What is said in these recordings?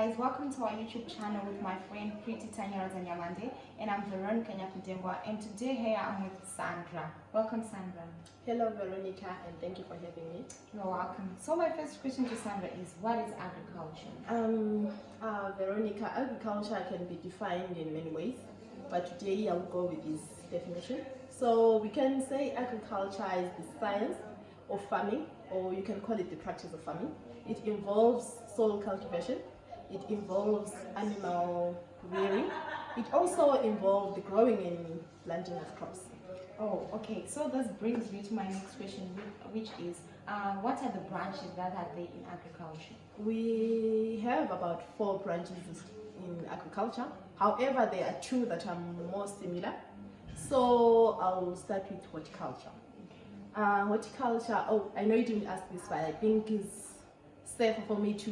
guys, welcome to our YouTube channel with my friend Pretty Tanya Razanyamande, and I'm Veronica Nyakudengwa, and today here I'm with Sandra. Welcome, Sandra. Hello Veronica, and thank you for having me. You're welcome. So my first question to Sandra is, what is agriculture? Veronica, agriculture can be defined in many ways, but today I'll go with this definition. So we can say agriculture is the science of farming, or you can call it the practice of farming. It involves soil cultivation, it involves animal rearing, it also involves the growing and planting of crops. Oh, okay. So this brings me to my next question, which is, what are the branches that are there in agriculture? We have about 4 branches in agriculture. However, there are 2 that are more similar. So I'll start with horticulture. Horticulture, I know you didn't ask this, but I think it's safer for me to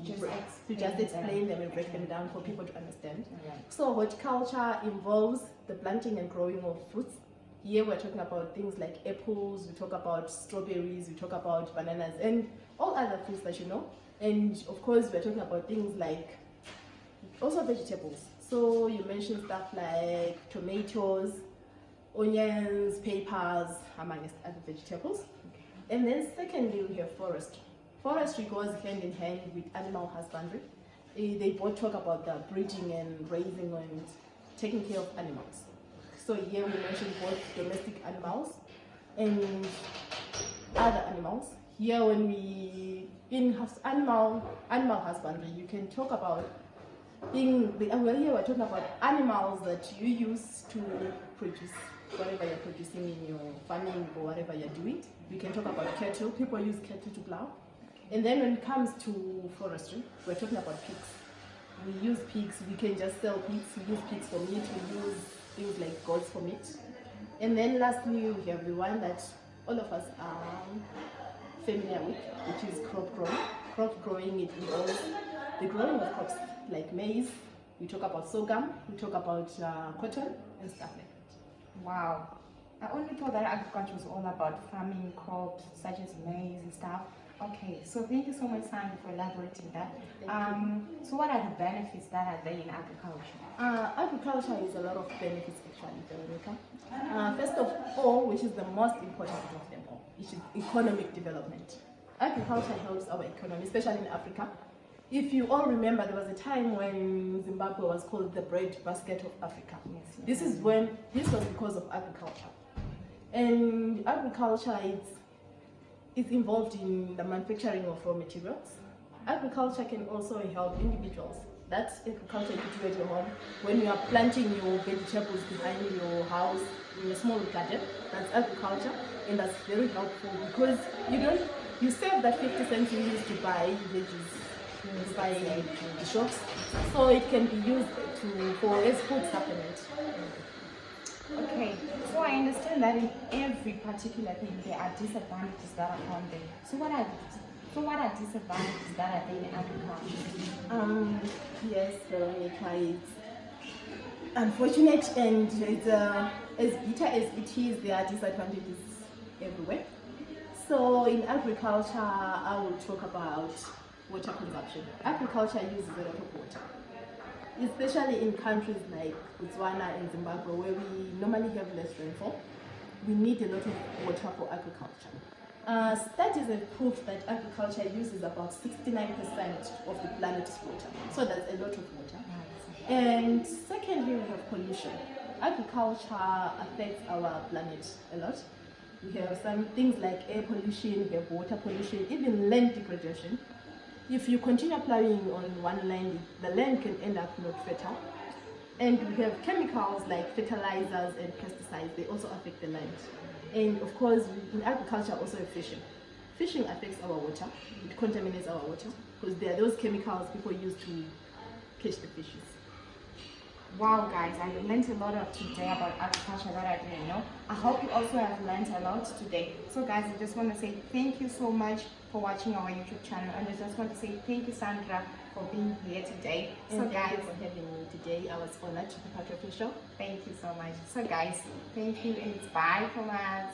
just explain them and break them down for people to understand. Right. So horticulture involves the planting and growing of fruits. Here we're talking about things like apples, we talk about strawberries, we talk about bananas, and all other fruits that you know. And of course we're talking about things like also vegetables. So you mentioned stuff like tomatoes, onions, peppers, among other vegetables. And then secondly, we have forestry. Forestry goes hand in hand with animal husbandry. They both talk about the breeding and raising and taking care of animals. So here we mentioned both domestic animals and other animals. Here when we, animal husbandry, you can talk about here we're talking about animals that you use to produce whatever you're producing in your farming or whatever you're doing. We can talk about cattle. People use cattle to plow. And then when it comes to forestry, we're talking about pigs. We use pigs. We can just sell pigs. We use pigs for meat. We use things like goats for meat. And then lastly, we have the one that all of us are familiar with, which is crop growing. Crop growing, it involves the growing of crops like maize. We talk about sorghum. We talk about cotton and stuff like that. Wow. I only thought that agriculture was all about farming crops such as maize and stuff. Okay, so thank you so much, Sandra, for elaborating that. So what are the benefits that are there in agriculture? Agriculture is a lot of benefits actually, Veronica. First of all, which is the most important of them all, which is economic development. Agriculture helps our economy, especially in Africa. If you all remember, there was a time when Zimbabwe was called the bread basket of Africa. Yes. This was because of agriculture. And agriculture is involved in the manufacturing of raw materials. Agriculture can also help individuals. That's agriculture you do at your home. When you are planting your vegetables behind your house in a small garden, that's agriculture, and that's very helpful because you save that 50 cents you used to buy veggies by the shops, so it can be used as food supplement. Okay, so I understand that in every particular thing there are disadvantages that are found there. So what are disadvantages that are there in agriculture? Yes, Veronica, it's unfortunate, and it's as bitter as it is, there are disadvantages everywhere. So in agriculture, I will talk about water consumption. Agriculture uses a lot of water, especially in countries like Botswana and Zimbabwe, where we normally have less rainfall. We need a lot of water for agriculture. Studies have proved that agriculture uses about 69% of the planet's water. So that's a lot of water. And secondly, we have pollution. Agriculture affects our planet a lot. We have some things like air pollution, we have water pollution, even land degradation. If you continue plowing on one land, the land can end up not fertile. And we have chemicals like fertilizers and pesticides, they also affect the land. And of course, in agriculture, also fishing. Fishing affects our water, it contaminates our water, because there are those chemicals people use to catch the fishes. Wow guys, I learned a lot today about agriculture that I didn't know. I hope you also have learned a lot today. So guys, I just want to say thank you so much for watching our YouTube channel, and I just want to say thank you, Sandra, for being here today. So guys, for having me today, I was honored to be part of your show. Thank you so much. So guys, thank you, and it's bye from us.